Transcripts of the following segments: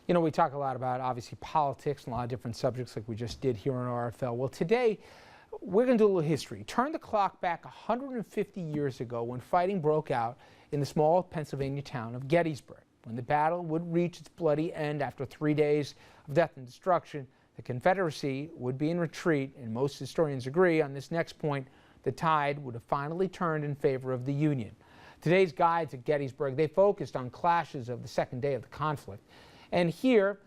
You know, we talk a lot about, obviously, politics and a lot of different subjects like we just did here on RFL. Well, today, we're going to do a little history. Turn the clock back 150 years ago when fighting broke out in the small Pennsylvania town of Gettysburg. When the battle would reach its bloody end after 3 days of death and destruction, the Confederacy would be in retreat, and most historians agree on this next point, the tide would have finally turned in favor of the Union. Today's guides at Gettysburg, they focused on clashes of the second day of the conflict. And here,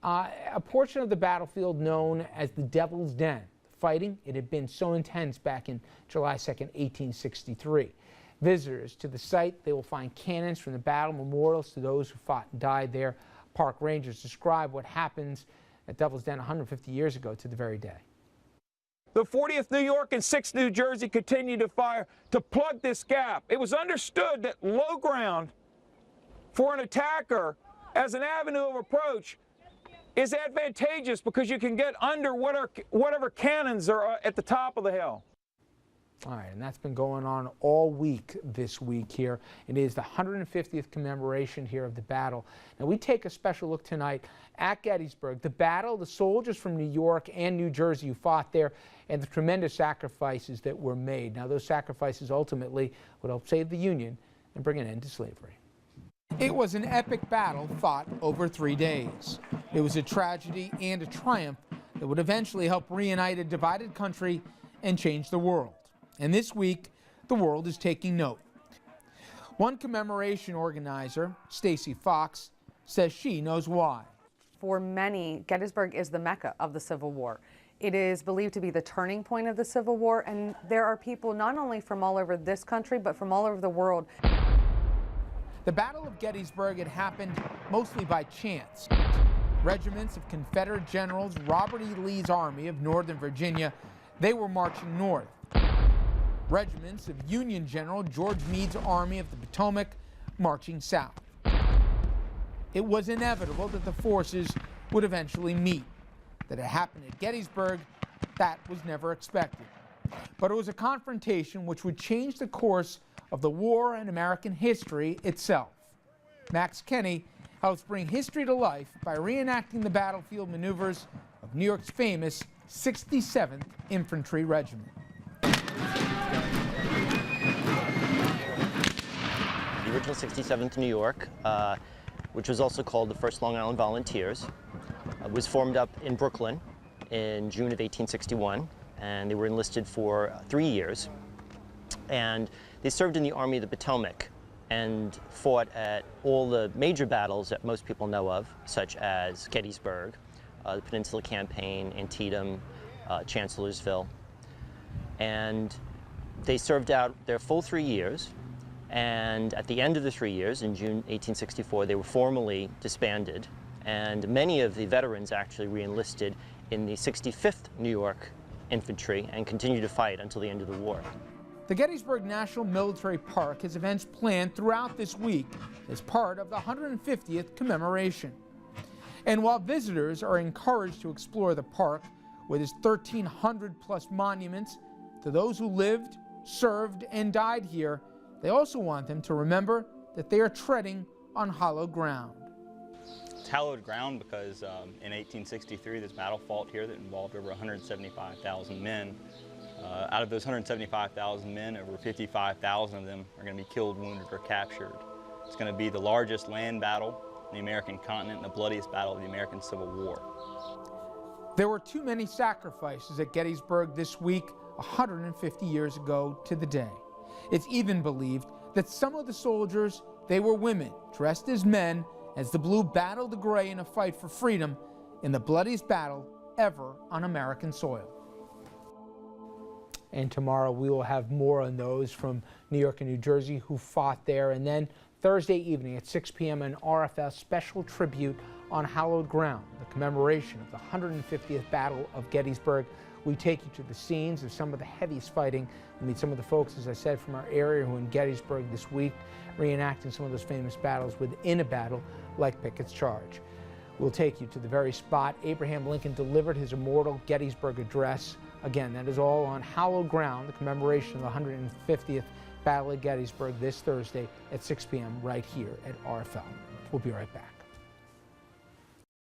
a portion of the battlefield known as the Devil's Den. Fighting, it had been so intense back in July 2nd, 1863. Visitors to the site, they will find cannons from the battle, memorials to those who fought and died there. Park rangers describe what happens at Devil's Den 150 years ago to the very day. The 40th New York and 6th New Jersey continued to fire to plug this gap. It was understood that low ground for an attacker as an avenue of approach is advantageous because you can get under whatever cannons are at the top of the hill. All right, and that's been going on all week this week here. It is the 150th commemoration here of the battle. Now, we take a special look tonight at Gettysburg, the battle, the soldiers from New York and New Jersey who fought there, and the tremendous sacrifices that were made. Now, those sacrifices ultimately would help save the Union and bring an end to slavery. It was an epic battle fought over 3 days. It was a tragedy and a triumph that would eventually help reunite a divided country and change the world. And this week, the world is taking note. One commemoration organizer, Stacy Fox, says she knows why. For many, Gettysburg is the Mecca of the Civil War. It is believed to be the turning point of the Civil War, and there are people not only from all over this country, but from all over the world. The Battle of Gettysburg had happened mostly by chance. Regiments of Confederate generals, Robert E. Lee's Army of Northern Virginia, they were marching north. Regiments of Union General George Meade's Army of the Potomac marching south. It was inevitable that the forces would eventually meet. That it happened at Gettysburg, that was never expected. But it was a confrontation which would change the course of the war and American history itself. Max Kenney helps bring history to life by reenacting the battlefield maneuvers of New York's famous 67th Infantry Regiment. The original 67th New York, which was also called the 1st Long Island Volunteers, was formed up in Brooklyn in June of 1861, and they were enlisted for 3 years. And they served in the Army of the Potomac and fought at all the major battles that most people know of, such as Gettysburg, the Peninsula Campaign, Antietam, Chancellorsville. And they served out their full 3 years, and at the end of the 3 years, in June 1864, they were formally disbanded, and many of the veterans actually re-enlisted in the 65th New York Infantry and continued to fight until the end of the war. The Gettysburg National Military Park has events planned throughout this week as part of the 150th commemoration. And while visitors are encouraged to explore the park with its 1,300 plus monuments to those who lived, served, and died here, they also want them to remember that they are treading on hallowed ground. It's hallowed ground because in 1863 this battle fought here that involved over 175,000 men. Out of those 175,000 men, over 55,000 of them are going to be killed, wounded, or captured. It's going to be the largest land battle in the American continent and the bloodiest battle of the American Civil War. There were too many sacrifices at Gettysburg this week, 150 years ago to the day. It's even believed that some of the soldiers, they were women dressed as men as the blue battled the gray in a fight for freedom in the bloodiest battle ever on American soil. And tomorrow we will have more on those from New York and New Jersey who fought there. And then Thursday evening at 6 p.m. an RFL special tribute on hallowed ground, the commemoration of the 150th Battle of Gettysburg. We take you to the scenes of some of the heaviest fighting. We meet some of the folks, as I said, from our area who are in Gettysburg this week, reenacting some of those famous battles within a battle like Pickett's Charge. We'll take you to the very spot Abraham Lincoln delivered his immortal Gettysburg Address. Again, that is all on hallowed ground, the commemoration of the 150th Battle of Gettysburg this Thursday at 6 p.m. right here at RFL. We'll be right back.